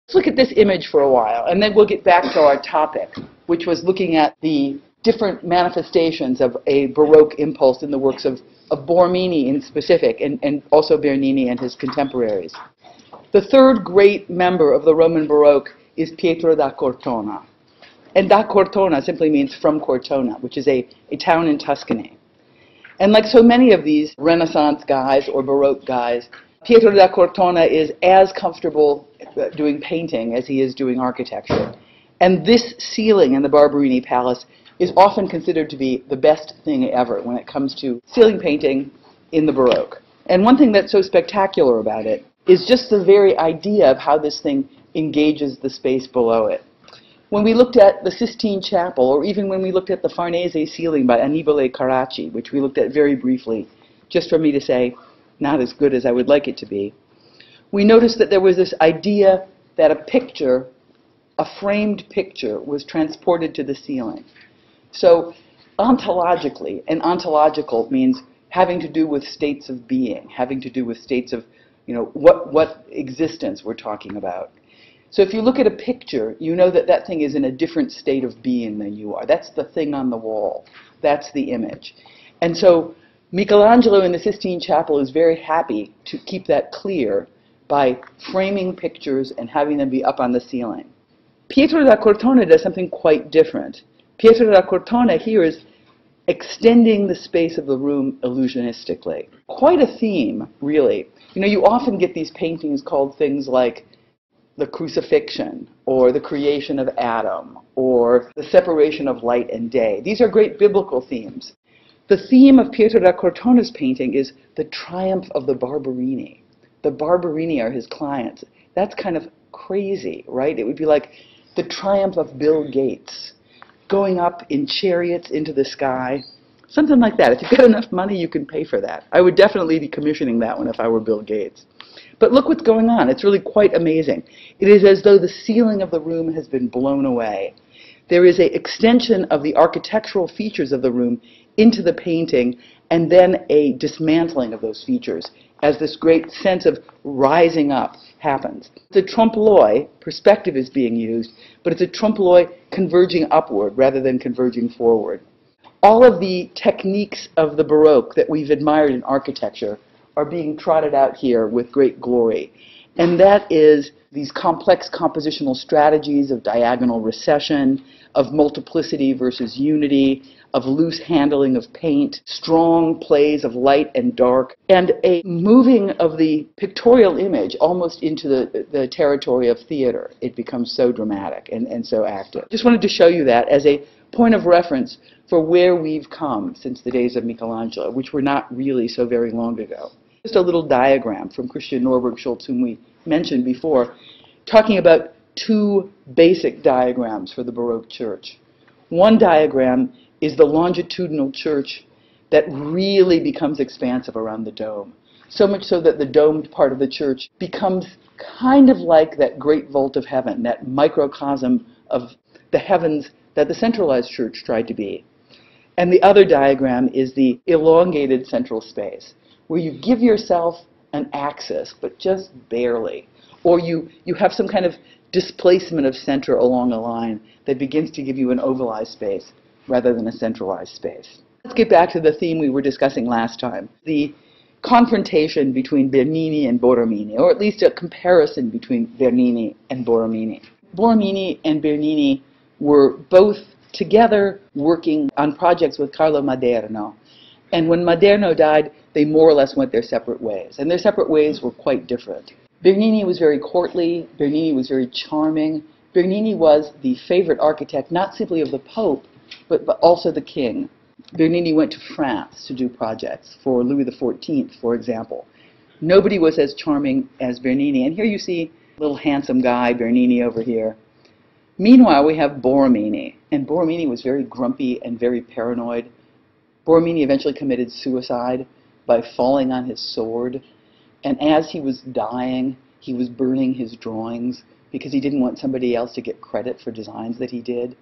Let's look at this image for a while, and then we'll get back to our topic, which was looking at the different manifestations of a Baroque impulse in the works of Borromini in specific, and also Bernini and his contemporaries. The third great member of the Roman Baroque is Pietro da Cortona. And da Cortona simply means from Cortona, which is a town in Tuscany. And like so many of these Renaissance guys or Baroque guys, Pietro da Cortona is as comfortable doing painting as he is doing architecture. And this ceiling in the Barberini Palace is often considered to be the best thing ever when it comes to ceiling painting in the Baroque. And one thing that's so spectacular about it is just the very idea of how this thing engages the space below it. When we looked at the Sistine Chapel, or even when we looked at the Farnese ceiling by Annibale Carracci, which we looked at very briefly, just for me to say, not as good as I would like it to be, we noticed that there was this idea that a picture, a framed picture, was transported to the ceiling. So ontologically, and ontological means having to do with states of being, having to do with states of, what existence we're talking about. So if you look at a picture, you know that that thing is in a different state of being than you are. That's the thing on the wall. That's the image. And so Michelangelo in the Sistine Chapel is very happy to keep that clear by framing pictures and having them be up on the ceiling. Pietro da Cortona does something quite different. Pietro da Cortona here is extending the space of the room illusionistically. Quite a theme, really. You often get these paintings called things like the crucifixion, or the creation of Adam, or the separation of light and day. These are great biblical themes. The theme of Pietro da Cortona's painting is the triumph of the Barberini. The Barberini are his clients. That's kind of crazy, right? It would be like the triumph of Bill Gates, going up in chariots into the sky. Something like that. If you've got enough money, you can pay for that. I would definitely be commissioning that one if I were Bill Gates. But look what's going on. It's really quite amazing. It is as though the ceiling of the room has been blown away. There is an extension of the architectural features of the room into the painting, and then a dismantling of those features as this great sense of rising up happens. It's a trompe-l'oeil, perspective is being used, but it's a trompe-l'oeil converging upward rather than converging forward. All of the techniques of the Baroque that we've admired in architecture are being trotted out here with great glory. And that is these complex compositional strategies of diagonal recession, of multiplicity versus unity, of loose handling of paint, strong plays of light and dark, and a moving of the pictorial image almost into the territory of theater. It becomes so dramatic and so active. Just wanted to show you that as a point of reference for where we've come since the days of Michelangelo, which were not really so very long ago. Just a little diagram from Christian Norberg Schultz, whom we mentioned before, talking about two basic diagrams for the Baroque church. One diagram is the longitudinal church that really becomes expansive around the dome, so much so that the domed part of the church becomes kind of like that great vault of heaven, that microcosm of the heavens that the centralized church tried to be. And the other diagram is the elongated central space, where you give yourself an axis, but just barely. Or you have some kind of displacement of center along a line that begins to give you an ovalized space rather than a centralized space. Let's get back to the theme we were discussing last time, the confrontation between Bernini and Borromini, or at least a comparison between Bernini and Borromini. Borromini and Bernini were both together working on projects with Carlo Maderno. And when Maderno died, they more or less went their separate ways. And their separate ways were quite different. Bernini was very courtly. Bernini was very charming. Bernini was the favorite architect, not simply of the Pope, but also the king. Bernini went to France to do projects for Louis XIV, for example. Nobody was as charming as Bernini. And here you see a little handsome guy, Bernini, over here. Meanwhile, we have Borromini. And Borromini was very grumpy and very paranoid. Borromini eventually committed suicide by falling on his sword. And as he was dying, he was burning his drawings because he didn't want somebody else to get credit for designs that he did.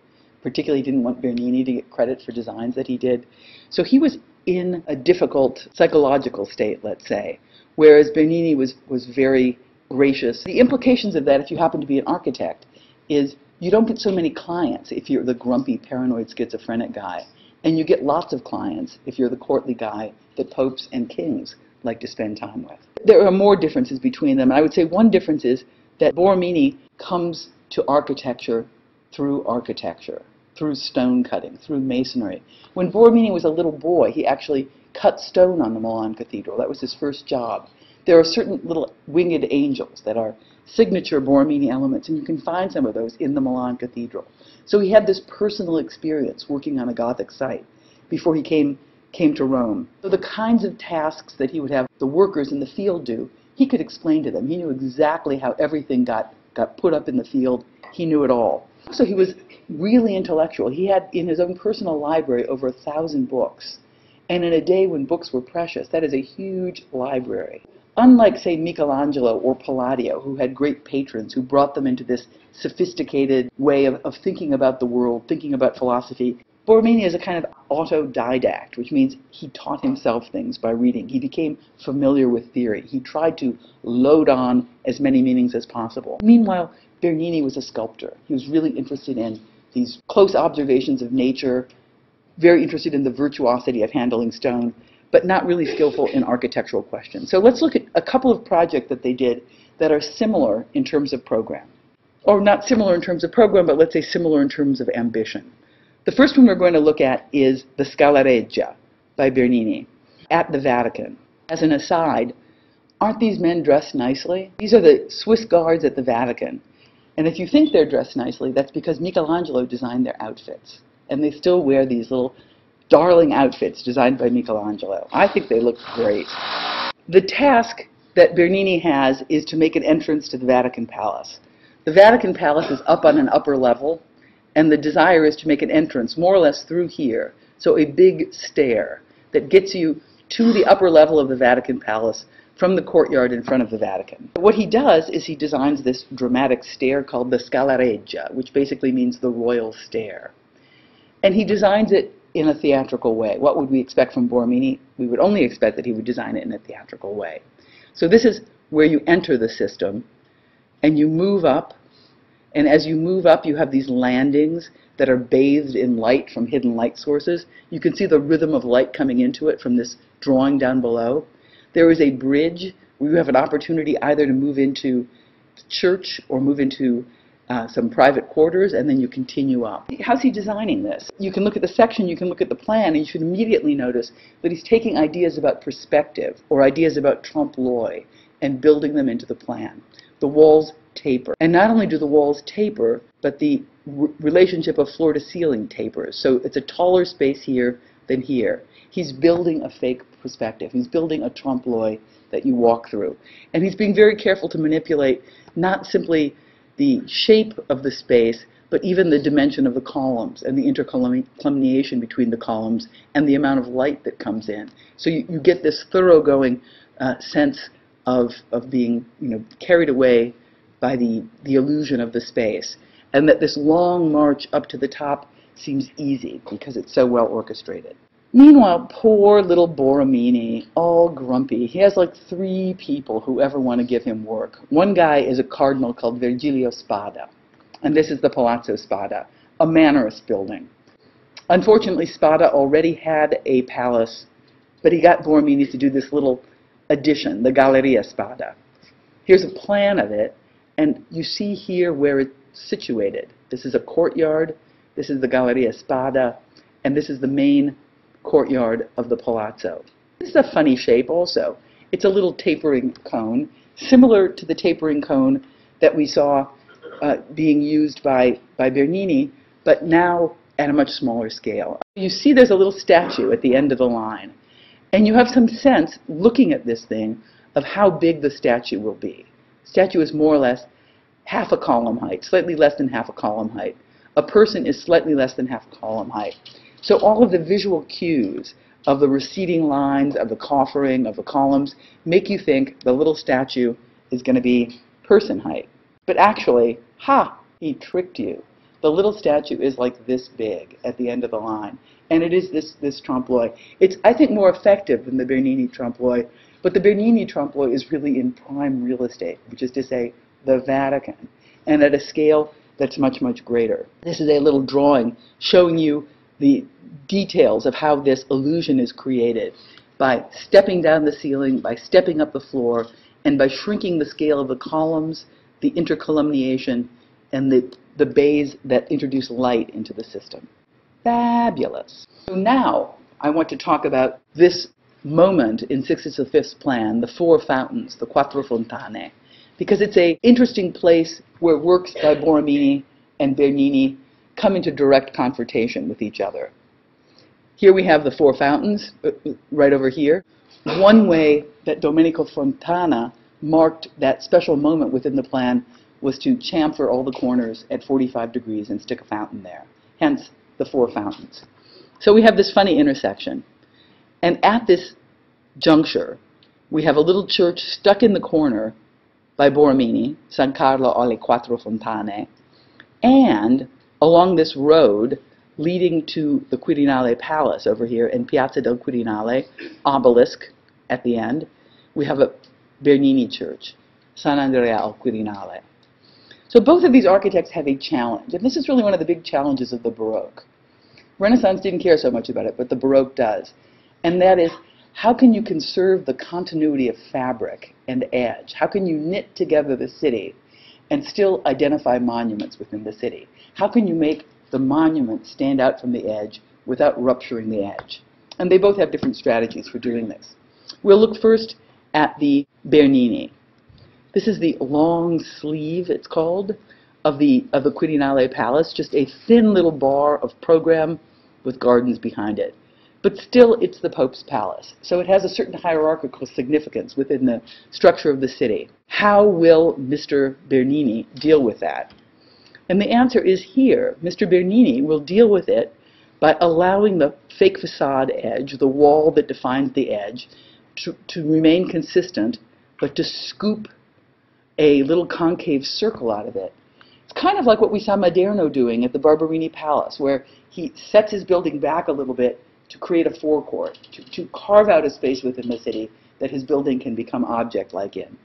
Particularly, he didn't want Bernini to get credit for designs that he did. So he was in a difficult psychological state, let's say, whereas Bernini was very gracious. The implications of that, if you happen to be an architect, is you don't get so many clients if you're the grumpy, paranoid, schizophrenic guy. And you get lots of clients if you're the courtly guy that popes and kings like to spend time with. There are more differences between them. I would say one difference is that Borromini comes to architecture, through stone cutting, through masonry. When Borromini was a little boy, he actually cut stone on the Milan Cathedral. That was his first job. There are certain little winged angels that are signature Borromini elements, and you can find some of those in the Milan Cathedral. So he had this personal experience working on a Gothic site before he came to Rome. So the kinds of tasks that he would have the workers in the field do, he could explain to them. He knew exactly how everything got put up in the field. He knew it all. So he was really intellectual. He had in his own personal library over 1,000 books. And in a day when books were precious, that is a huge library. Unlike, say, Michelangelo or Palladio, who had great patrons who brought them into this sophisticated way of thinking about the world, thinking about philosophy, Borromini is a kind of autodidact, which means he taught himself things by reading. He became familiar with theory. He tried to load on as many meanings as possible. Meanwhile, Bernini was a sculptor. He was really interested in these close observations of nature, very interested in the virtuosity of handling stone, but not really skillful in architectural questions. So let's look at a couple of projects that they did that are similar in terms of program. Or not similar in terms of program, but let's say similar in terms of ambition. The first one we're going to look at is the Scala Regia by Bernini at the Vatican. As an aside, aren't these men dressed nicely? These are the Swiss guards at the Vatican. And if you think they're dressed nicely, that's because Michelangelo designed their outfits. And they still wear these little darling outfits designed by Michelangelo. I think they look great. The task that Bernini has is to make an entrance to the Vatican Palace. The Vatican Palace is up on an upper level, and the desire is to make an entrance more or less through here. So a big stair that gets you to the upper level of the Vatican Palace from the courtyard in front of the Vatican. What he does is he designs this dramatic stair called the Scala Regia, which basically means the royal stair. And he designs it in a theatrical way. What would we expect from Borromini? We would only expect that he would design it in a theatrical way. So this is where you enter the system, and you move up, and as you move up, you have these landings that are bathed in light from hidden light sources. You can see the rhythm of light coming into it from this drawing down below. There is a bridge where you have an opportunity either to move into the church or move into some private quarters, and then you continue up. How's he designing this? You can look at the section, you can look at the plan, and you should immediately notice that he's taking ideas about perspective or ideas about trompe-l'oeil and building them into the plan. The walls taper. And not only do the walls taper, but the relationship of floor to ceiling tapers. So it's a taller space here than here. He's building a fake perspective. He's building a trompe-l'oeil that you walk through. And he's being very careful to manipulate not simply the shape of the space, but even the dimension of the columns and the intercolumniation between the columns and the amount of light that comes in. So you get this thoroughgoing sense of being carried away by the illusion of the space, and that this long march up to the top seems easy because it's so well orchestrated. Meanwhile, poor little Borromini, all grumpy. He has like 3 people who ever want to give him work. One guy is a cardinal called Virgilio Spada, and this is the Palazzo Spada, a mannerist building. Unfortunately, Spada already had a palace, but he got Borromini to do this little addition, the Galleria Spada. Here's a plan of it, and you see here where it's situated. This is a courtyard, this is the Galleria Spada, and this is the main courtyard of the palazzo. This is a funny shape also. It's a little tapering cone, similar to the tapering cone that we saw being used by Bernini, but now at a much smaller scale. You see there's a little statue at the end of the line, and you have some sense, looking at this thing, of how big the statue will be. The statue is more or less half a column height, slightly less than half a column height. A person is slightly less than half a column height. So all of the visual cues of the receding lines, of the coffering, of the columns, make you think the little statue is going to be person height. But actually, he tricked you. The little statue is like this big at the end of the line. And it is this trompe-l'oeil. It's, I think, more effective than the Bernini trompe-l'oeil, but the Bernini trompe-l'oeil is really in prime real estate, which is to say the Vatican, and at a scale that's much, much greater. This is a little drawing showing you the details of how this illusion is created by stepping down the ceiling, by stepping up the floor, and by shrinking the scale of the columns, the intercolumniation, and the bays that introduce light into the system. Fabulous. So now I want to talk about this moment in Sixtus V's plan, the four fountains, the Quattro Fontane, because it's an interesting place where works by Borromini and Bernini come into direct confrontation with each other. Here we have the four fountains, right over here. One way that Domenico Fontana marked that special moment within the plan was to chamfer all the corners at 45 degrees and stick a fountain there. Hence, the four fountains. So we have this funny intersection. And at this juncture, we have a little church stuck in the corner by Borromini, San Carlo alle Quattro Fontane, and along this road leading to the Quirinale Palace over here in Piazza del Quirinale, obelisk at the end, we have a Bernini church, San Andrea al Quirinale. So both of these architects have a challenge, and this is really one of the big challenges of the Baroque. Renaissance didn't care so much about it, but the Baroque does. And that is, how can you conserve the continuity of fabric and edge? How can you knit together the city and still identify monuments within the city? How can you make the monument stand out from the edge without rupturing the edge? And they both have different strategies for doing this. We'll look first at the Bernini. This is the long sleeve, it's called, of the Quirinale Palace, just a thin little bar of program with gardens behind it. But still, it's the Pope's palace, so it has a certain hierarchical significance within the structure of the city. How will Mr. Bernini deal with that? And the answer is here. Mr. Bernini will deal with it by allowing the fake facade edge, the wall that defines the edge, to remain consistent, but to scoop a little concave circle out of it. It's kind of like what we saw Maderno doing at the Barberini Palace, where he sets his building back a little bit to create a forecourt, to carve out a space within the city that his building can become object-like in.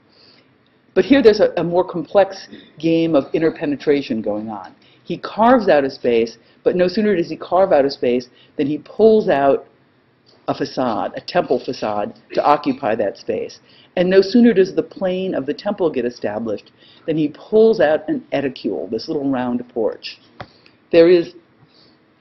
But here there's a more complex game of interpenetration going on. He carves out a space, but no sooner does he carve out a space than he pulls out a facade, a temple facade, to occupy that space. And no sooner does the plane of the temple get established than he pulls out an edicule, this little round porch. There is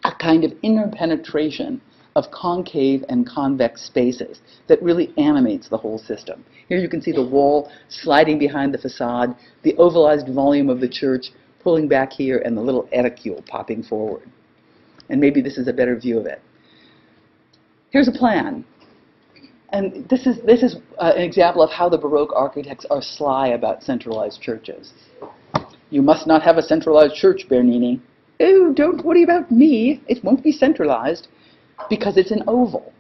a kind of interpenetration of concave and convex spaces that really animates the whole system. Here you can see the wall sliding behind the facade, the ovalized volume of the church pulling back here, and the little edicule popping forward. And maybe this is a better view of it. Here's a plan. And this is an example of how the Baroque architects are sly about centralized churches. You must not have a centralized church, Bernini. Oh, don't worry about me. It won't be centralized, because it's an oval.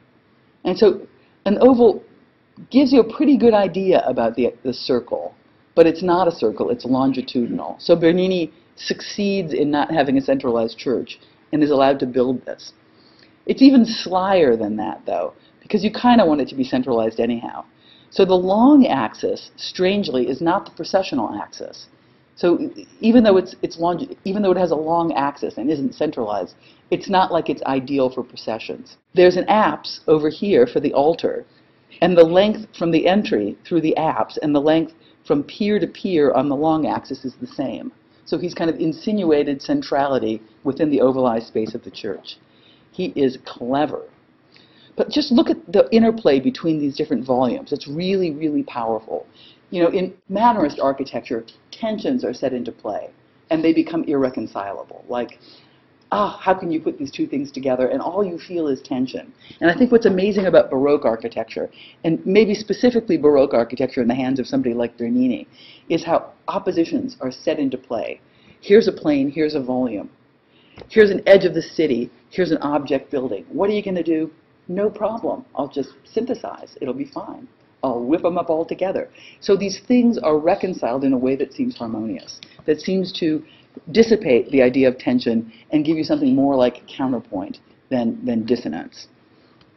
And so an oval gives you a pretty good idea about the circle, but it's not a circle, it's longitudinal. So Bernini succeeds in not having a centralized church and is allowed to build this. It's even slyer than that, though, because you kind of want it to be centralized anyhow. So the long axis, strangely, is not the processional axis. So even though even though it has a long axis and isn't centralized, it's not like it's ideal for processions. There's an apse over here for the altar, and the length from the entry through the apse and the length from pier to pier on the long axis is the same. So he's kind of insinuated centrality within the ovalized space of the church. He is clever. But just look at the interplay between these different volumes. It's really, really powerful. You know, in Mannerist architecture, tensions are set into play, and they become irreconcilable. Like, how can you put these two things together, and all you feel is tension. And I think what's amazing about Baroque architecture, and maybe specifically Baroque architecture in the hands of somebody like Bernini, is how oppositions are set into play. Here's a plane, here's a volume. Here's an edge of the city, here's an object building. What are you going to do? No problem. I'll just synthesize. It'll be fine. I'll whip them up all together. So these things are reconciled in a way that seems harmonious, that seems to dissipate the idea of tension and give you something more like counterpoint than dissonance.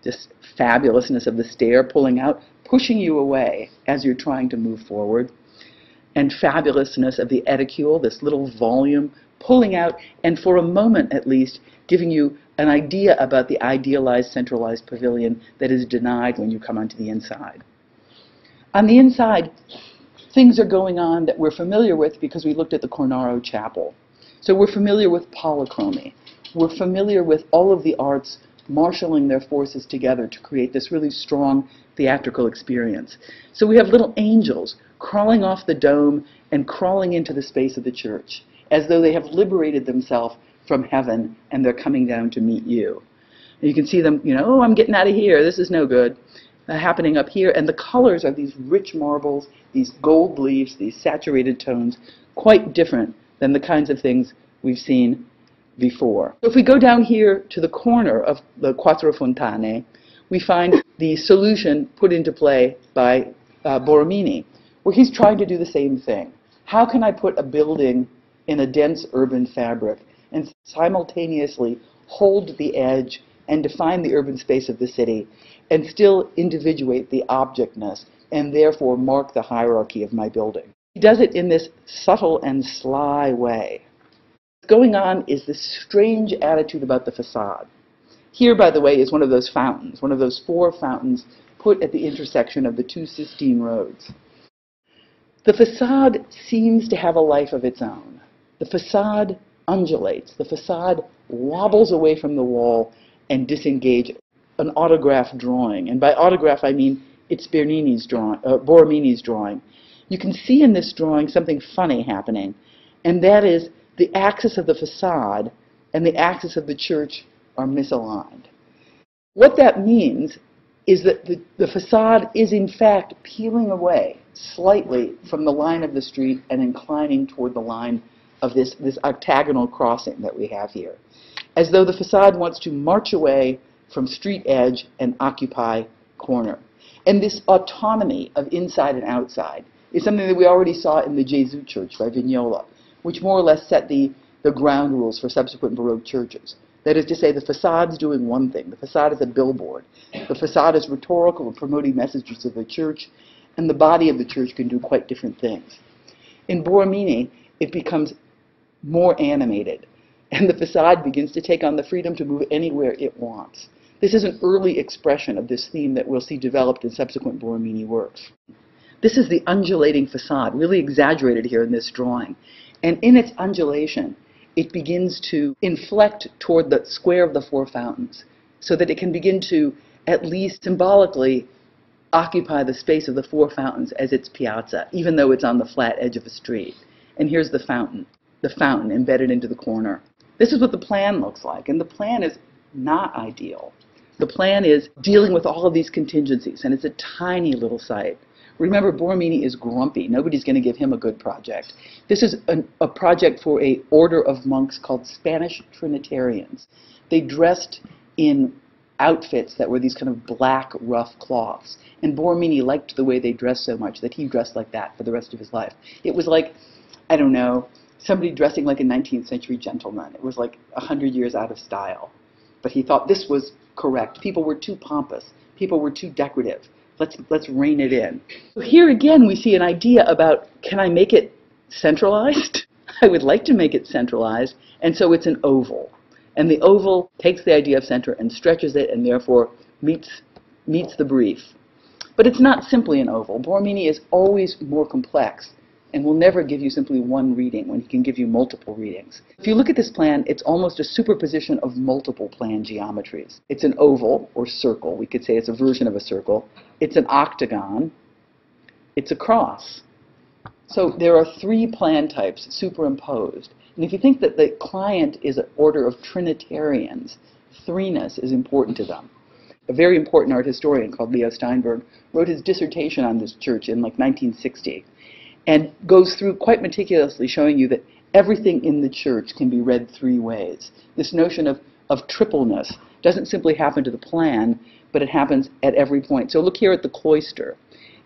This fabulousness of the stair pulling out, pushing you away as you're trying to move forward, and fabulousness of the edicule, this little volume, pulling out, and for a moment at least, giving you an idea about the idealized, centralized pavilion that is denied when you come onto the inside. On the inside, things are going on that we're familiar with because we looked at the Cornaro Chapel. So we're familiar with polychromy. We're familiar with all of the arts marshaling their forces together to create this really strong theatrical experience. So we have little angels crawling off the dome and crawling into the space of the church, as though they have liberated themselves from heaven and they're coming down to meet you. And you can see them, oh, I'm getting out of here, this is no good, happening up here. And the colors are these rich marbles, these gold leaves, these saturated tones, quite different than the kinds of things we've seen before. So if we go down here to the corner of the Quattro Fontane, we find the solution put into play by Borromini, where he's trying to do the same thing. How can I put a building in a dense urban fabric and simultaneously hold the edge and define the urban space of the city and still individuate the objectness and therefore mark the hierarchy of my building? He does it in this subtle and sly way. What's going on is this strange attitude about the facade. Here, by the way, is one of those fountains, one of those 4 fountains put at the intersection of the 2 Sistine roads. The facade seems to have a life of its own. The facade undulates. The facade wobbles away from the wall and disengages. An autograph drawing, and by autograph I mean it's Borromini's drawing. You can see in this drawing something funny happening, and that is the axis of the facade and the axis of the church are misaligned. What that means is that the facade is in fact peeling away slightly from the line of the street and inclining toward the line of this octagonal crossing that we have here, as though the facade wants to march away from street edge and occupy corner. And this autonomy of inside and outside is something that we already saw in the Gesù Church by Vignola, which more or less set the ground rules for subsequent Baroque churches. That is to say, the facade's doing one thing. The facade is a billboard. The facade is rhetorical and promoting messages of the church, and the body of the church can do quite different things. In Borromini, it becomes more animated, and the facade begins to take on the freedom to move anywhere it wants. This is an early expression of this theme that we'll see developed in subsequent Borromini works. This is the undulating facade, really exaggerated here in this drawing. And in its undulation, it begins to inflect toward the square of the 4 fountains, so that it can begin to, at least symbolically, occupy the space of the 4 fountains as its piazza, even though it's on the flat edge of a street. And here's the fountain embedded into the corner. This is what the plan looks like, and the plan is not ideal. The plan is dealing with all of these contingencies, and it's a tiny little site. Remember, Borromini is grumpy. Nobody's going to give him a good project. This is a project for an order of monks called Spanish Trinitarians. They dressed in outfits that were these kind of black, rough cloths. And Borromini liked the way they dressed so much that he dressed like that for the rest of his life. It was like, I don't know, somebody dressing like a 19th century gentleman. It was like 100 years out of style. But he thought this was correct. People were too pompous. People were too decorative. Let's rein it in. So here again we see an idea about, can I make it centralized? I would like to make it centralized, and so it's an oval. And the oval takes the idea of center and stretches it and therefore meets the brief. But it's not simply an oval. Borromini is always more complex and will never give you simply one reading when he can give you multiple readings. If you look at this plan, it's almost a superposition of multiple plan geometries. It's an oval, or circle. We could say it's a version of a circle. It's an octagon. It's a cross. So there are 3 plan types superimposed. And if you think that the client is an order of Trinitarians, threeness is important to them. A very important art historian called Leo Steinberg wrote his dissertation on this church in like 1960. And goes through quite meticulously showing you that everything in the church can be read 3 ways. This notion of tripleness doesn't simply happen to the plan, but it happens at every point. So look here at the cloister.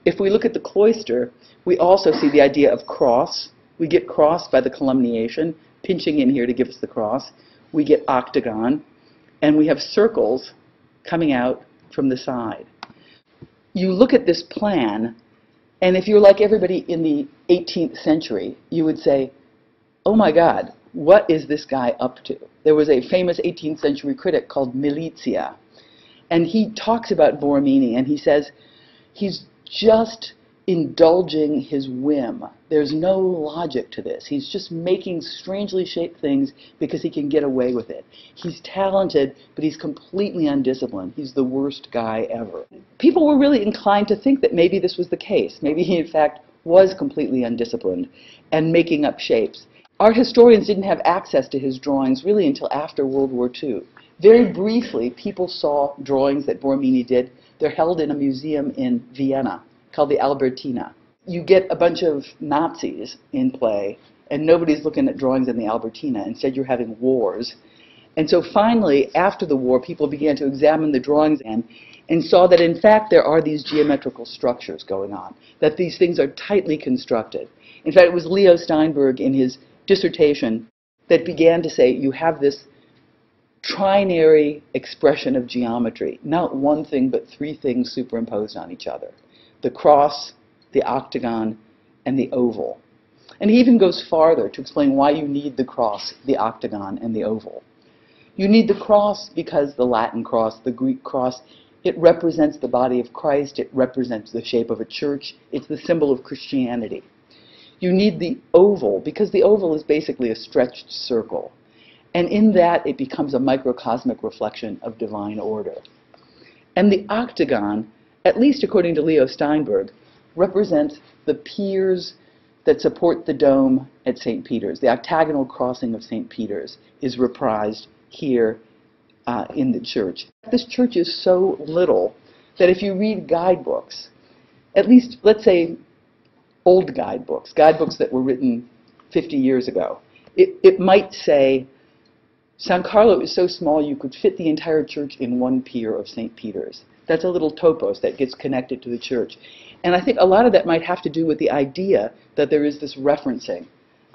If we look at the cloister, we also see the idea of cross. We get cross by the columniation, pinching in here to give us the cross. We get octagon. and we have circles coming out from the side. You look at this plan, and if you're like everybody in the 18th century, you would say, oh my God, what is this guy up to? There was a famous 18th century critic called Milizia, and he talks about Borromini, and he says he's just indulging his whim. There's no logic to this. He's just making strangely shaped things because he can get away with it. He's talented, but he's completely undisciplined. He's the worst guy ever. People were really inclined to think that maybe this was the case. Maybe he, in fact, was completely undisciplined and making up shapes. Art historians didn't have access to his drawings really until after World War II. Very briefly, people saw drawings that Borromini did. They're held in a museum in Vienna called the Albertina. You get a bunch of Nazis in play, and nobody's looking at drawings in the Albertina. Instead, you're having wars. And so finally, after the war, people began to examine the drawings and saw that, in fact, there are these geometrical structures going on, that these things are tightly constructed. In fact, it was Leo Steinberg in his dissertation that began to say you have this trinary expression of geometry, not one thing but three things superimposed on each other: the cross, the octagon, and the oval. And he even goes farther to explain why you need the cross, the octagon, and the oval. You need the cross because the Latin cross, the Greek cross, it represents the body of Christ, it represents the shape of a church, it's the symbol of Christianity. You need the oval because the oval is basically a stretched circle. And in that, it becomes a microcosmic reflection of divine order. And the octagon, at least according to Leo Steinberg, represents the piers that support the dome at St. Peter's. The octagonal crossing of St. Peter's is reprised here in the church. This church is so little that if you read guidebooks, at least, let's say, old guidebooks that were written 50 years ago, it might say, San Carlo is so small you could fit the entire church in one pier of St. Peter's. That's a little topos that gets connected to the church. And I think a lot of that might have to do with the idea that there is this referencing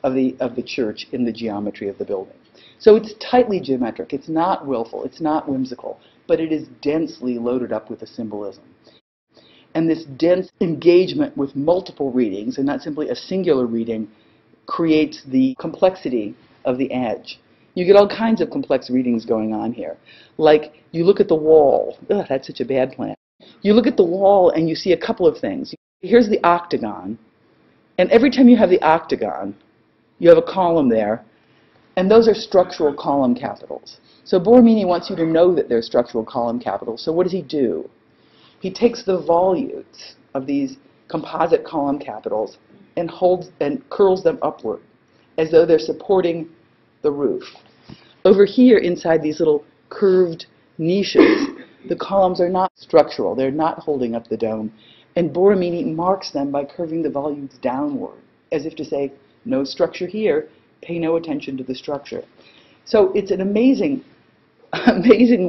of the church in the geometry of the building. So it's tightly geometric. It's not willful. It's not whimsical. But it is densely loaded up with a symbolism. And this dense engagement with multiple readings, and not simply a singular reading, creates the complexity of the edge. You get all kinds of complex readings going on here. Like, you look at the wall. Ugh, that's such a bad plan. You look at the wall and you see a couple of things. Here's the octagon. And every time you have the octagon, you have a column there. And those are structural column capitals. So Borromini wants you to know that they're structural column capitals. So what does he do? He takes the volutes of these composite column capitals and curls them upward as though they're supporting the roof. Over here, inside these little curved niches, the columns are not structural. They're not holding up the dome. And Borromini marks them by curving the volutes downward, as if to say, no structure here, pay no attention to the structure. So it's an amazing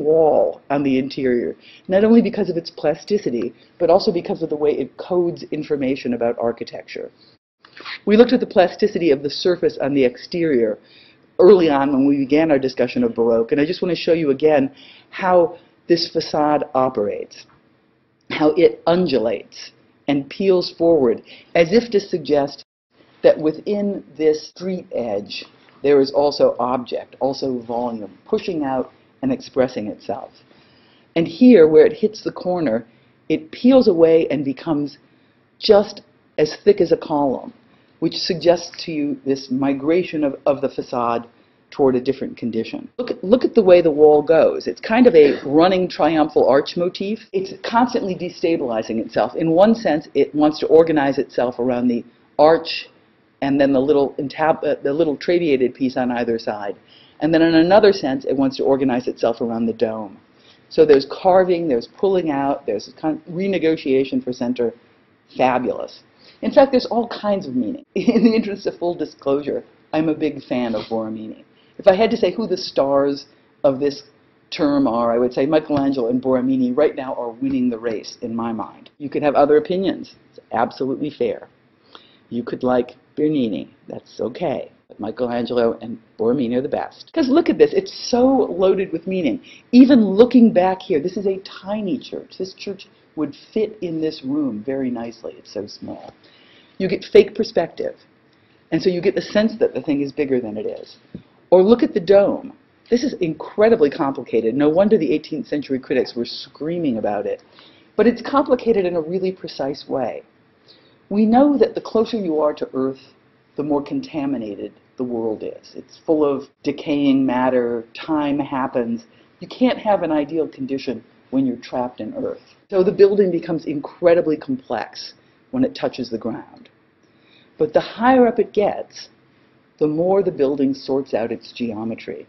wall on the interior, not only because of its plasticity, but also because of the way it codes information about architecture. We looked at the plasticity of the surface on the exterior early on when we began our discussion of Baroque, and I just want to show you again how this facade operates, how it undulates and peels forward, as if to suggest that within this street edge there is also object, also volume, pushing out and expressing itself. And here, where it hits the corner, it peels away and becomes just as thick as a column, which suggests to you this migration of the facade toward a different condition. Look at the way the wall goes. It's kind of a running triumphal arch motif. It's constantly destabilizing itself. In one sense, it wants to organize itself around the arch and then the little trabeated piece on either side. And then in another sense, it wants to organize itself around the dome. So there's carving, there's pulling out, there's kind of renegotiation for center. Fabulous. In fact, there's all kinds of meaning. In the interest of full disclosure, I'm a big fan of Borromini. If I had to say who the stars of this term are, I would say Michelangelo and Borromini right now are winning the race in my mind. You could have other opinions. It's absolutely fair. You could like Bernini. That's okay. Michelangelo and Borromini are the best. Because look at this, it's so loaded with meaning. Even looking back here, this is a tiny church. This church would fit in this room very nicely. It's so small. You get fake perspective. And so you get the sense that the thing is bigger than it is. Or look at the dome. This is incredibly complicated. No wonder the 18th century critics were screaming about it. But it's complicated in a really precise way. We know that the closer you are to Earth, the more contaminated the world is. It's full of decaying matter, time happens. You can't have an ideal condition when you're trapped in Earth. So the building becomes incredibly complex when it touches the ground. But the higher up it gets, the more the building sorts out its geometry.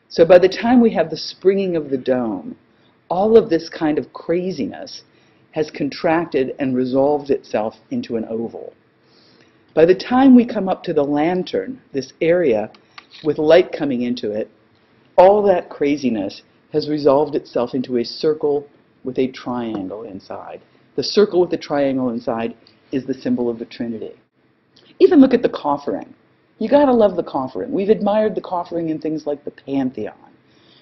So by the time we have the springing of the dome, all of this kind of craziness has contracted and resolved itself into an oval. By the time we come up to the lantern, this area with light coming into it, all that craziness has resolved itself into a circle with a triangle inside. The circle with the triangle inside is the symbol of the Trinity. Even look at the coffering. You gotta love the coffering. We've admired the coffering in things like the Pantheon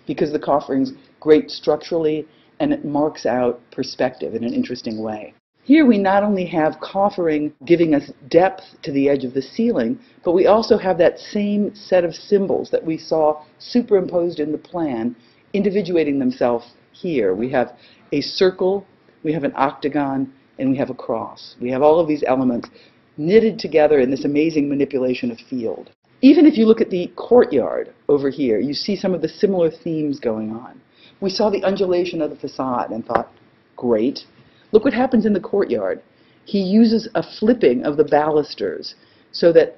because the coffering's great structurally and it marks out perspective in an interesting way. Here we not only have coffering giving us depth to the edge of the ceiling, but we also have that same set of symbols that we saw superimposed in the plan, individuating themselves here. We have a circle, we have an octagon, and we have a cross. We have all of these elements knitted together in this amazing manipulation of field. Even if you look at the courtyard over here, you see some of the similar themes going on. We saw the undulation of the facade and thought, great. Look what happens in the courtyard. He uses a flipping of the balusters so that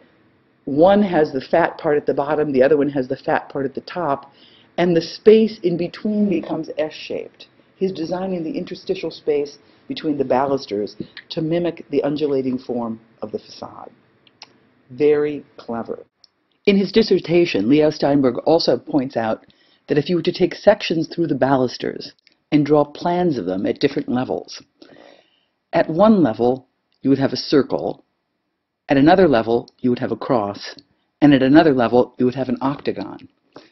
one has the fat part at the bottom, the other one has the fat part at the top, and the space in between becomes S-shaped. He's designing the interstitial space between the balusters to mimic the undulating form of the facade. Very clever. In his dissertation, Leo Steinberg also points out that if you were to take sections through the balusters and draw plans of them at different levels, at one level you would have a circle, at another level you would have a cross, and at another level you would have an octagon.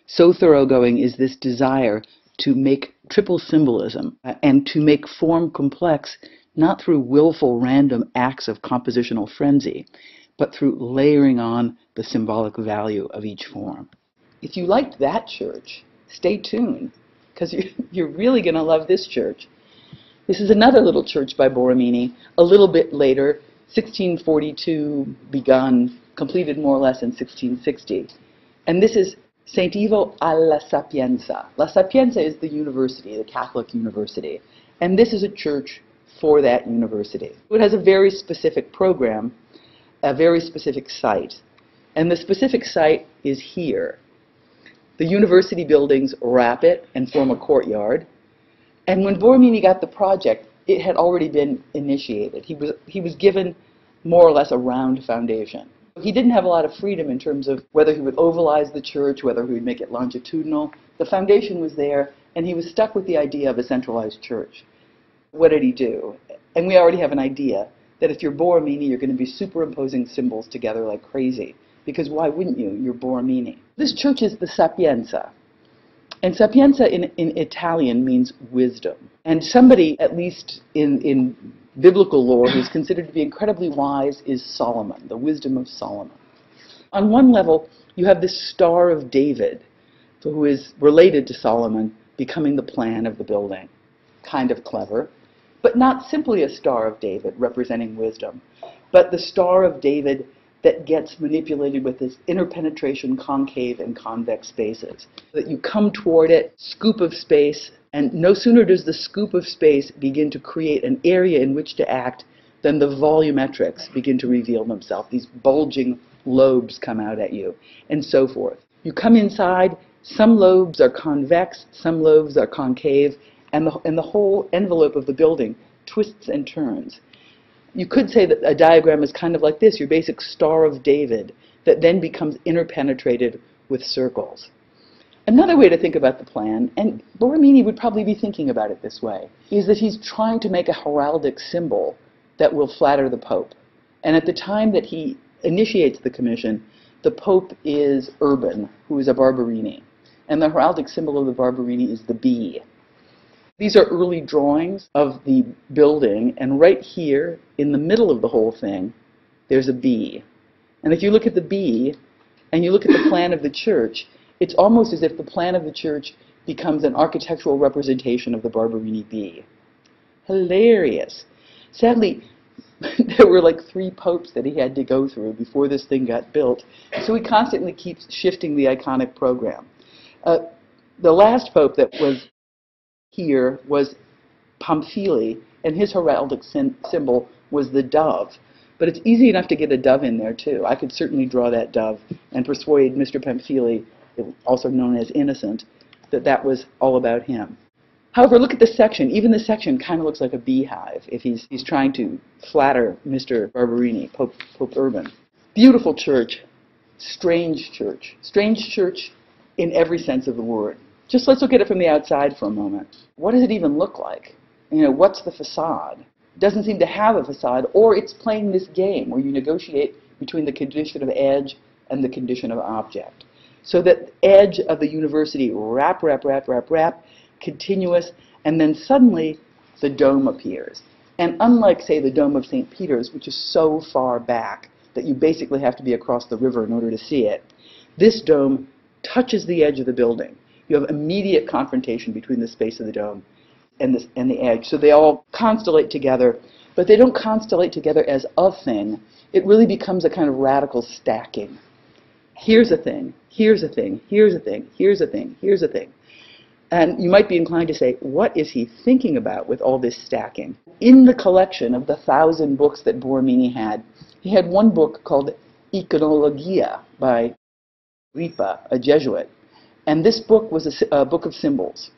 So thoroughgoing is this desire to make triple symbolism and to make form complex, not through willful random acts of compositional frenzy, but through layering on the symbolic value of each form. If you liked that church, stay tuned, because you're really going to love this church. This is another little church by Borromini, a little bit later, 1642 begun, completed more or less in 1660. And this is St. Ivo alla Sapienza. La Sapienza is the university, the Catholic university. And this is a church for that university. It has a very specific program, a very specific site. And the specific site is here. The university buildings wrap it and form a courtyard. And when Borromini got the project, it had already been initiated. He was given more or less a round foundation. He didn't have a lot of freedom in terms of whether he would ovalize the church, whether he would make it longitudinal. The foundation was there, and he was stuck with the idea of a centralized church. What did he do? And we already have an idea that if you're Borromini, you're going to be superimposing symbols together like crazy. Because why wouldn't you? You're Borromini. This church is the Sapienza. And Sapienza in Italian means wisdom. And somebody, at least in biblical lore, who's considered to be incredibly wise is Solomon, the wisdom of Solomon. On one level, you have this Star of David, who is related to Solomon, becoming the plan of the building. Kind of clever. But not simply a Star of David representing wisdom, but the Star of David that gets manipulated with this interpenetration concave and convex spaces. That you come toward it, scoop of space, and no sooner does the scoop of space begin to create an area in which to act than the volumetrics begin to reveal themselves. These bulging lobes come out at you, and so forth. You come inside, some lobes are convex, some lobes are concave, and the whole envelope of the building twists and turns. You could say that a diagram is kind of like this, your basic Star of David, that then becomes interpenetrated with circles. Another way to think about the plan, and Borromini would probably be thinking about it this way, is that he's trying to make a heraldic symbol that will flatter the Pope. And at the time that he initiates the commission, the Pope is Urban, who is a Barberini. And the heraldic symbol of the Barberini is the bee. These are early drawings of the building, and right here, in the middle of the whole thing, there's a bee. And if you look at the bee, and you look at the plan of the church, it's almost as if the plan of the church becomes an architectural representation of the Barberini bee. Hilarious. Sadly, there were like 3 popes that he had to go through before this thing got built, so he constantly keeps shifting the iconic program. The last pope that was here was Pamphili, and his heraldic symbol was the dove. But it's easy enough to get a dove in there, too. I could certainly draw that dove and persuade Mr. Pamphili, also known as Innocent, that that was all about him. However, look at the section. Even the section kind of looks like a beehive if he's trying to flatter Mr. Barberini, Pope Urban. Beautiful church, strange church. Strange church in every sense of the word. Just let's look at it from the outside for a moment. What does it even look like? You know, what's the facade? It doesn't seem to have a facade, or it's playing this game where you negotiate between the condition of edge and the condition of object. So that edge of the university, wrap, continuous, and then suddenly the dome appears. And unlike, say, the Dome of St. Peter's, which is so far back that you basically have to be across the river in order to see it, this dome touches the edge of the building. You have immediate confrontation between the space of the dome and the edge. So they all constellate together, but they don't constellate together as a thing. It really becomes a kind of radical stacking. Here's a thing, here's a thing, here's a thing, here's a thing, here's a thing. And you might be inclined to say, what is he thinking about with all this stacking? In the collection of the 1,000 books that Borromini had, he had one book called Iconologia by Ripa, a Jesuit. And this book was a book of symbols.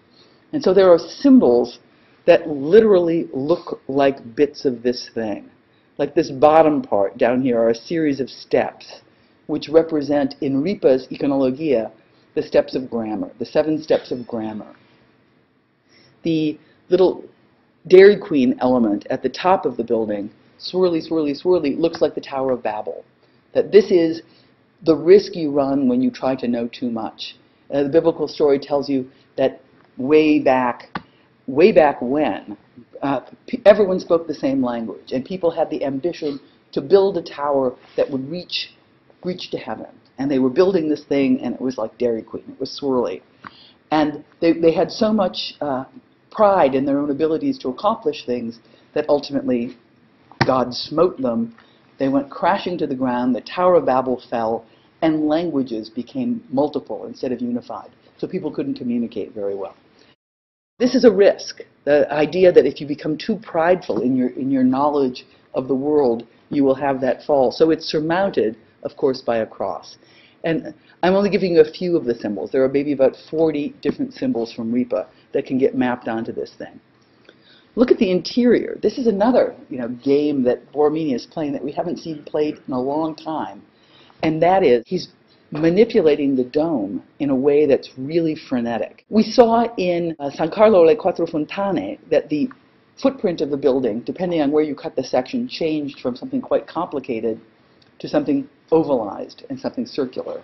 And so there are symbols that literally look like bits of this thing. Like this bottom part down here are a series of steps, which represent, in Ripa's Iconologia, the steps of grammar, the 7 steps of grammar. The little Dairy Queen element at the top of the building, swirly, swirly, swirly, looks like the Tower of Babel. That this is the risk you run when you try to know too much. The biblical story tells you that way back when, everyone spoke the same language, and people had the ambition to build a tower that would reach to heaven. And they were building this thing, and it was like Dairy Queen. It was swirly. And they had so much pride in their own abilities to accomplish things that ultimately God smote them. They went crashing to the ground. The Tower of Babel fell, and languages became multiple instead of unified. So people couldn't communicate very well. This is a risk, the idea that if you become too prideful in your knowledge of the world, you will have that fall. So it's surmounted, of course, by a cross. And I'm only giving you a few of the symbols. There are maybe about 40 different symbols from Ripa that can get mapped onto this thing. Look at the interior. This is another game that Borromini is playing that we haven't seen played in a long time. And that is, he's manipulating the dome in a way that's really frenetic. We saw in San Carlo le Quattro Fontane that the footprint of the building, depending on where you cut the section, changed from something quite complicated to something ovalized and something circular.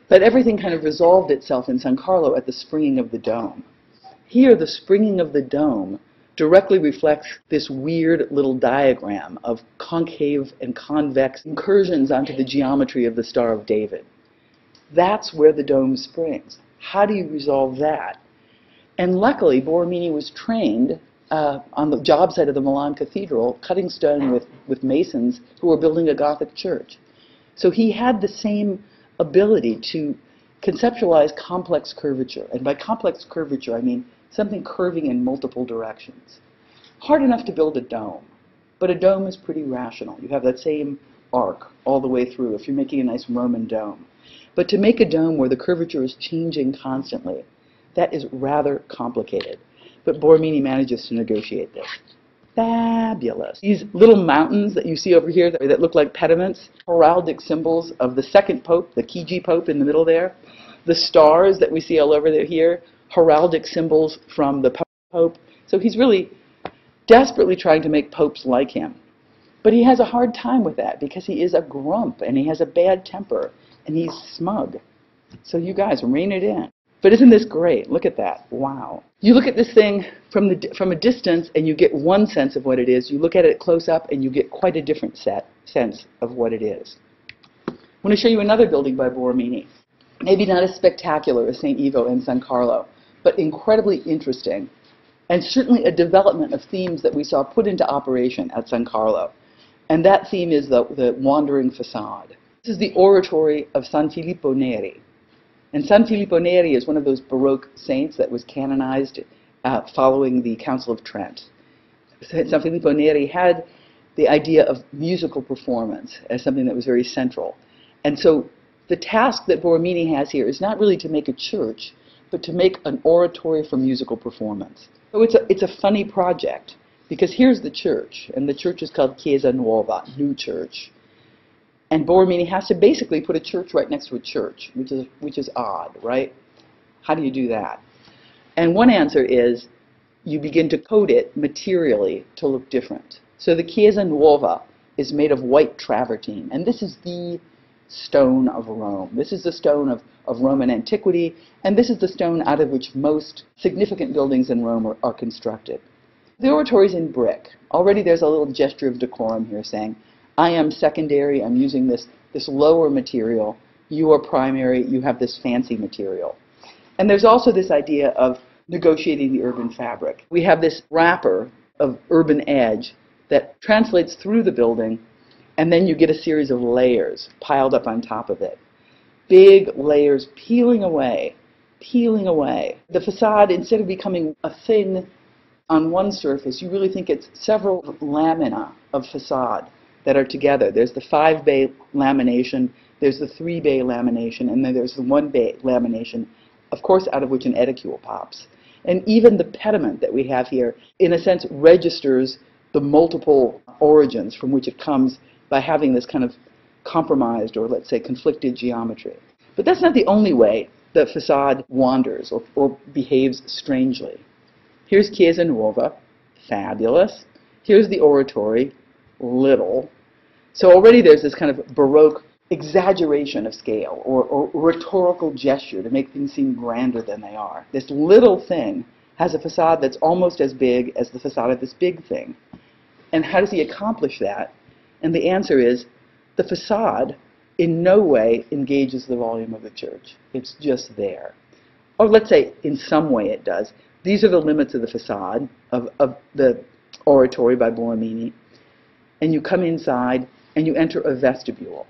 But everything kind of resolved itself in San Carlo at the springing of the dome. Here, the springing of the dome directly reflects this weird little diagram of concave and convex incursions onto the geometry of the Star of David. That's where the dome springs. How do you resolve that? And luckily, Borromini was trained on the job site of the Milan Cathedral, cutting stone with masons who were building a Gothic church. So he had the same ability to conceptualize complex curvature. And by complex curvature, I mean something curving in multiple directions. Hard enough to build a dome, but a dome is pretty rational. You have that same arc all the way through if you're making a nice Roman dome. But to make a dome where the curvature is changing constantly, that is rather complicated. But Borromini manages to negotiate this. Fabulous. These little mountains that you see over here that look like pediments, heraldic symbols of the second pope, the Kiji pope in the middle there. The stars that we see all over here, heraldic symbols from the pope. So he's really desperately trying to make popes like him. But he has a hard time with that because he is a grump and he has a bad temper and he's smug. So you guys, rein it in. But isn't this great? Look at that. Wow. You look at this thing from a distance and you get one sense of what it is. You look at it close up and you get quite a different sense of what it is. I want to show you another building by Borromini. Maybe not as spectacular as St. Ivo and San Carlo, but incredibly interesting. And certainly a development of themes that we saw put into operation at San Carlo. And that theme is the wandering facade. This is the oratory of San Filippo Neri. And San Filippo Neri is one of those Baroque saints that was canonized following the Council of Trent. San Filippo Neri had the idea of musical performance as something that was very central. And so the task that Borromini has here is not really to make a church, but to make an oratory for musical performance. So it's a funny project, because here's the church, and the church is called Chiesa Nuova, New Church. And Borromini has to basically put a church right next to a church, which is odd, right? How do you do that? And one answer is you begin to code it materially to look different. So the Chiesa Nuova is made of white travertine, and this is the stone of Rome. This is the stone of Roman antiquity, and this is the stone out of which most significant buildings in Rome are constructed. The oratory is in brick. Already there's a little gesture of decorum here saying, I am secondary, I'm using this lower material, you are primary, you have this fancy material. And there's also this idea of negotiating the urban fabric. We have this wrapper of urban edge that translates through the building, and then you get a series of layers piled up on top of it. Big layers peeling away, peeling away. The facade, instead of becoming a thing on one surface, you really think it's several lamina of facade that are together. There's the 5-bay lamination, there's the 3-bay lamination, and then there's the 1-bay lamination, of course, out of which an edicule pops. And even the pediment that we have here, in a sense, registers the multiple origins from which it comes by having this kind of compromised, or let's say conflicted geometry. But that's not the only way the facade wanders or behaves strangely. Here's Chiesa Nuova, fabulous. Here's the oratory, little. So already there's this kind of Baroque exaggeration of scale or rhetorical gesture to make things seem grander than they are. This little thing has a facade that's almost as big as the facade of this big thing. And how does he accomplish that? And the answer is the facade in no way engages the volume of the church. It's just there. Or let's say in some way it does. These are the limits of the facade of the oratory by Borromini. And you come inside and you enter a vestibule.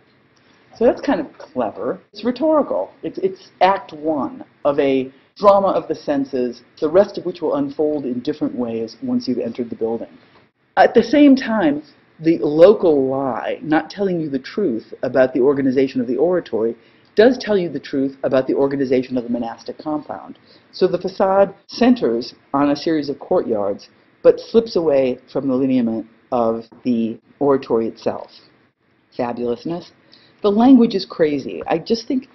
So that's kind of clever. It's rhetorical. It's act one of a drama of the senses, the rest of which will unfold in different ways once you've entered the building. At the same time, the local lie, not telling you the truth about the organization of the oratory, does tell you the truth about the organization of the monastic compound. So the facade centers on a series of courtyards, but slips away from the lineament of the oratory itself. Fabulousness. The language is crazy. I just think,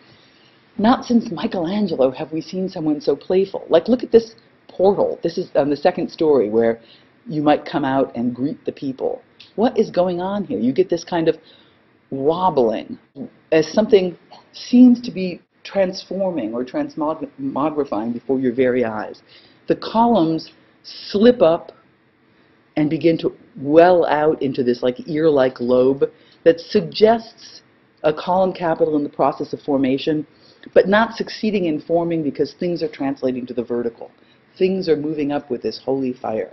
not since Michelangelo have we seen someone so playful. Like, look at this portal. This is on the second story where you might come out and greet the people. What is going on here? You get this kind of wobbling as something seems to be transforming or transmogrifying before your very eyes. The columns slip up and begin to well out into this like ear-like lobe that suggests a column capital in the process of formation, but not succeeding in forming because things are translating to the vertical. Things are moving up with this holy fire.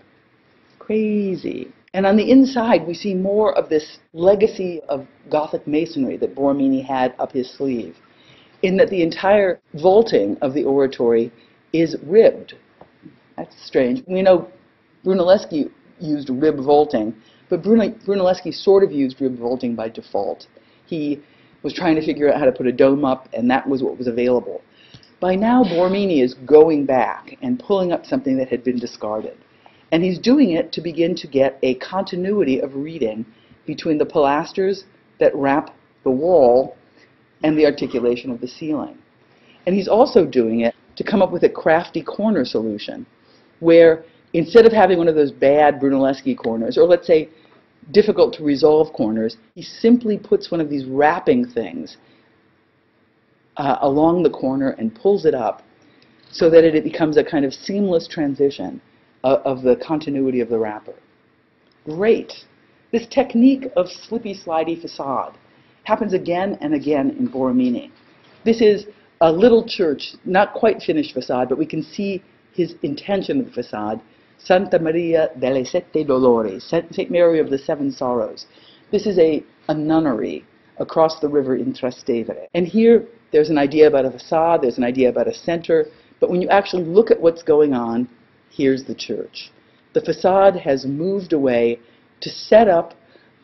Crazy. And on the inside, we see more of this legacy of Gothic masonry that Borromini had up his sleeve, in that the entire vaulting of the oratory is ribbed. That's strange. We know Brunelleschi used rib vaulting, but Brunelleschi sort of used rib vaulting by default. He was trying to figure out how to put a dome up, and that was what was available. By now, Borromini is going back and pulling up something that had been discarded. And he's doing it to begin to get a continuity of reading between the pilasters that wrap the wall and the articulation of the ceiling. And he's also doing it to come up with a crafty corner solution, where instead of having one of those bad Brunelleschi corners, or let's say difficult to resolve corners, he simply puts one of these wrapping things along the corner and pulls it up so that it becomes a kind of seamless transition of the continuity of the wrapper. Great. This technique of slippy, slidey facade happens again and again in Borromini. This is a little church, not quite finished facade, but we can see his intention of the facade. Santa Maria delle Sette Dolori, St. Mary of the Seven Sorrows. This is a nunnery across the river in Trastevere. And here there's an idea about a facade, there's an idea about a center, but when you actually look at what's going on, here's the church. The facade has moved away to set up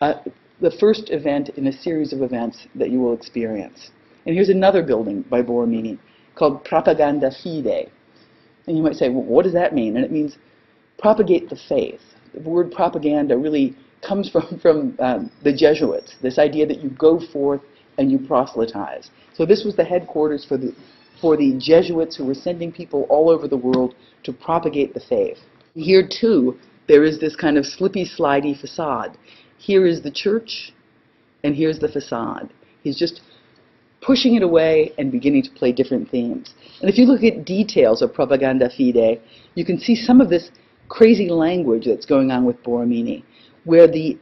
the first event in a series of events that you will experience. And here's another building by Borromini called Propaganda Fide. And you might say, well, what does that mean? And it means propagate the faith. The word propaganda really comes from the Jesuits, this idea that you go forth and you proselytize. So this was the headquarters for the Jesuits who were sending people all over the world to propagate the faith. Here, too, there is this kind of slippy, slidey facade. Here is the church, and here's the facade. He's just pushing it away and beginning to play different themes. And if you look at details of Propaganda Fide, you can see some of this crazy language that's going on with Borromini, where the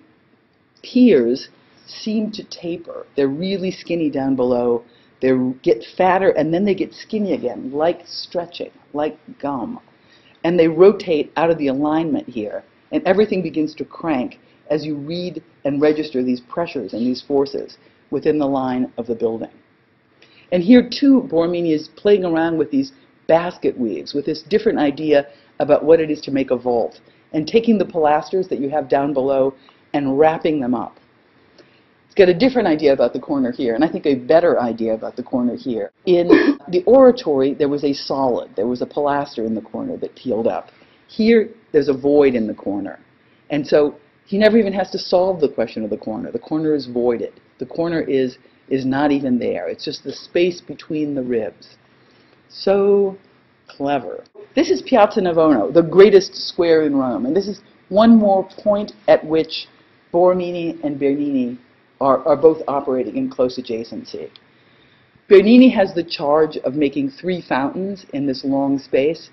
piers seem to taper. They're really skinny down below. They get fatter, and then they get skinny again, like stretching, like gum. And they rotate out of the alignment here, and everything begins to crank as you read and register these pressures and these forces within the line of the building. And here, too, Borromini is playing around with these basket weaves, with this different idea about what it is to make a vault, and taking the pilasters that you have down below and wrapping them up. It's got a different idea about the corner here, and I think a better idea about the corner here. In the oratory, there was a solid. There was a pilaster in the corner that peeled up. Here, there's a void in the corner. And so he never even has to solve the question of the corner. The corner is voided. The corner is not even there. It's just the space between the ribs. So clever. This is Piazza Navona, the greatest square in Rome. And this is one more point at which Borromini and Bernini are both operating in close adjacency. Bernini has the charge of making 3 fountains in this long space,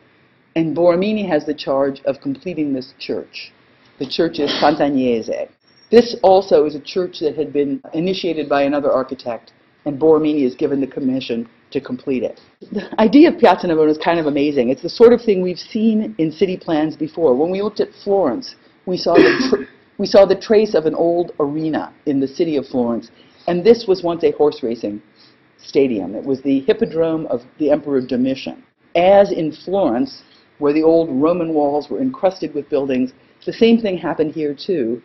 and Borromini has the charge of completing this church. The church is Sant'Agnese. This also is a church that had been initiated by another architect, and Borromini is given the commission to complete it. The idea of Piazza Navona is kind of amazing. It's the sort of thing we've seen in city plans before. When we looked at Florence, we saw the trace of an old arena in the city of Florence, and this was once a horse racing stadium. It was the hippodrome of the Emperor Domitian. As in Florence, where the old Roman walls were encrusted with buildings, the same thing happened here too.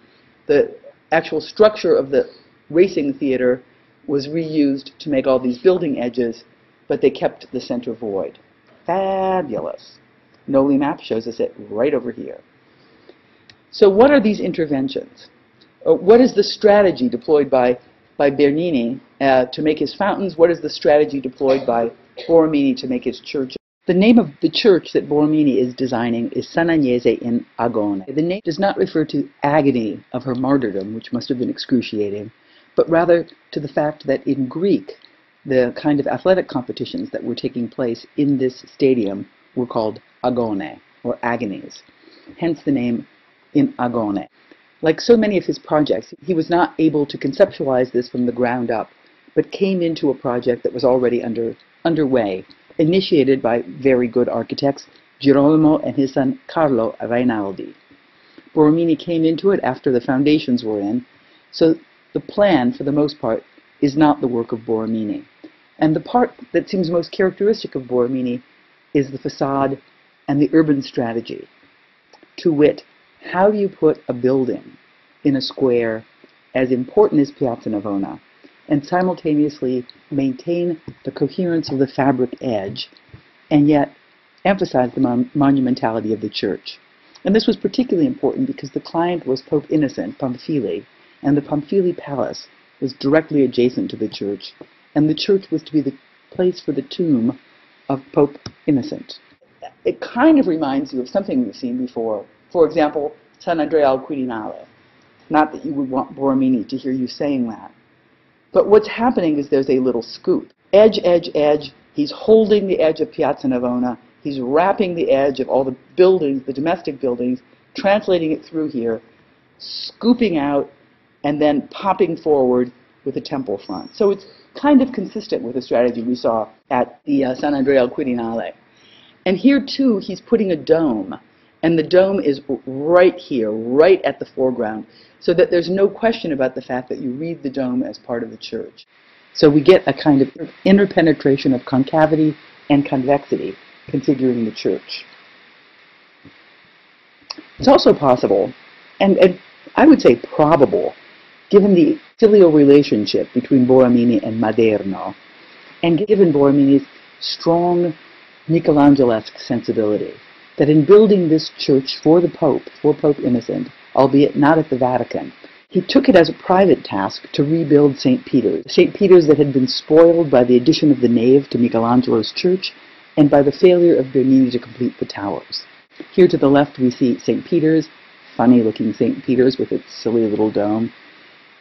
The actual structure of the racing theater was reused to make all these building edges, but they kept the center void. Fabulous. Noli map shows us it right over here. So what are these interventions? What is the strategy deployed by Bernini to make his fountains? What is the strategy deployed by Borromini to make his churches? The name of the church that Borromini is designing is San Agnese in Agone. The name does not refer to agony of her martyrdom, which must have been excruciating, but rather to the fact that in Greek, the kind of athletic competitions that were taking place in this stadium were called agone, or agonies, hence the name in Agone. Like so many of his projects, he was not able to conceptualize this from the ground up, but came into a project that was already underway, initiated by very good architects, Girolamo and his son Carlo Rainaldi. Borromini came into it after the foundations were in, so the plan, for the most part, is not the work of Borromini. And the part that seems most characteristic of Borromini is the facade and the urban strategy. To wit, how do you put a building in a square as important as Piazza Navona and simultaneously maintain the coherence of the fabric edge and yet emphasize the monumentality of the church? And this was particularly important because the client was Pope Innocent, Pamphili, and the Pamphili Palace was directly adjacent to the church, and the church was to be the place for the tomb of Pope Innocent. It kind of reminds you of something we've seen before. For example, San Andrea al Quirinale. Not that you would want Borromini to hear you saying that. But what's happening is there's a little scoop. Edge, edge, edge. He's holding the edge of Piazza Navona. He's wrapping the edge of all the buildings, the domestic buildings, translating it through here, scooping out, and then popping forward with a temple front. So it's kind of consistent with the strategy we saw at the San Andrea al Quirinale. And here, too, he's putting a dome. And the dome is right here, right at the foreground, so that there's no question about the fact that you read the dome as part of the church. So we get a kind of interpenetration of concavity and convexity configuring the church. It's also possible, and I would say probable, given the filial relationship between Borromini and Maderno, and given Borromini's strong Michelangelesque sensibility, that in building this church for the Pope, for Pope Innocent, albeit not at the Vatican, he took it as a private task to rebuild St. Peter's. St. Peter's that had been spoiled by the addition of the nave to Michelangelo's church and by the failure of Bernini to complete the towers. Here to the left we see St. Peter's, funny-looking St. Peter's with its silly little dome.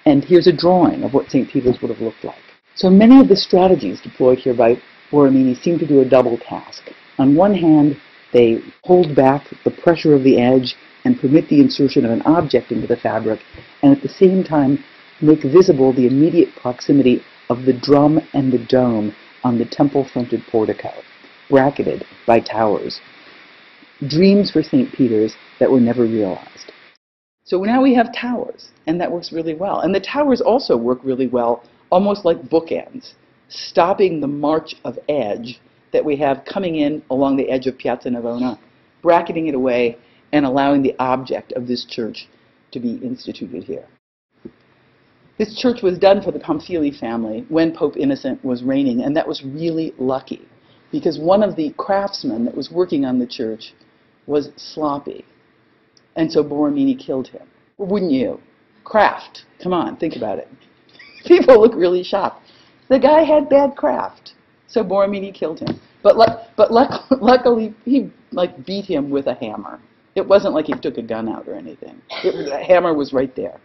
And here's a drawing of what St. Peter's would have looked like. So many of the strategies deployed here by Borromini seem to do a double task. On one hand, they hold back the pressure of the edge and permit the insertion of an object into the fabric, and at the same time make visible the immediate proximity of the drum and the dome on the temple-fronted portico, bracketed by towers. Dreams for St. Peter's that were never realized. So now we have towers, and that works really well. And the towers also work really well, almost like bookends, stopping the march of edge that we have coming in along the edge of Piazza Navona, bracketing it away, and allowing the object of this church to be instituted here. This church was done for the Pamphili family when Pope Innocent was reigning, and that was really lucky, because one of the craftsmen that was working on the church was sloppy, and so Borromini killed him. Well, wouldn't you? Craft. Come on, think about it. People look really shocked. The guy had bad craft, so Borromini killed him. But luckily, he beat him with a hammer. It wasn't like he took a gun out or anything. The hammer was right there.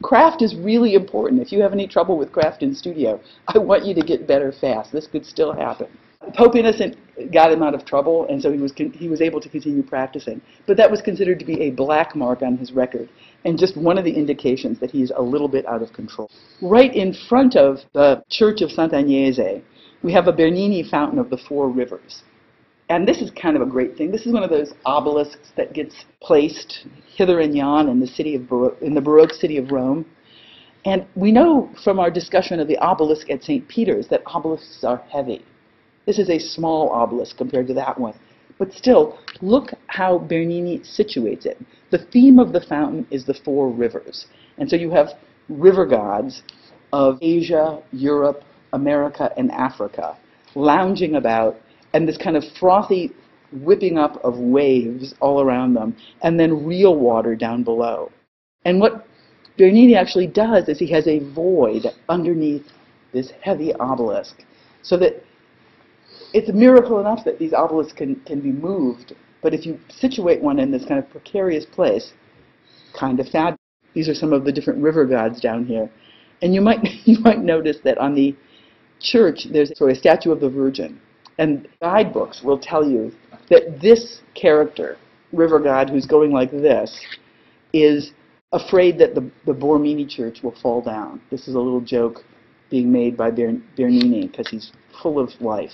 Craft is really important. If you have any trouble with craft in studio, I want you to get better fast. This could still happen. Pope Innocent got him out of trouble, and so he was able to continue practicing. But that was considered to be a black mark on his record, and just one of the indications that he's a little bit out of control. Right in front of the Church of Sant'Agnese, we have a Bernini fountain of the Four Rivers. And this is kind of a great thing. This is one of those obelisks that gets placed hither and yon in the Baroque city of Rome. And we know from our discussion of the obelisk at St. Peter's that obelisks are heavy. This is a small obelisk compared to that one. But still, look how Bernini situates it. The theme of the fountain is the four rivers. And so you have river gods of Asia, Europe, America, and Africa lounging about, and this kind of frothy whipping up of waves all around them, and then real water down below. And what Bernini actually does is he has a void underneath this heavy obelisk, so that it's a miracle enough that these obelisks can be moved, but if you situate one in this kind of precarious place, kind of fabulous. These are some of the different river gods down here. And you might notice that on the church there's a statue of the Virgin. And guidebooks will tell you that this character, river god who's going like this, is afraid that the Borromini church will fall down. This is a little joke being made by Bernini because he's full of life.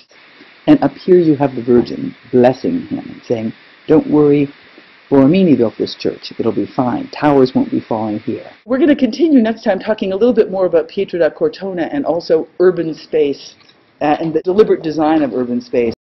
And up here you have the Virgin blessing him and saying, "Don't worry, Borromini built this church. It'll be fine. Towers won't be falling here." We're going to continue next time talking a little bit more about Pietro da Cortona and also urban space and the deliberate design of urban space.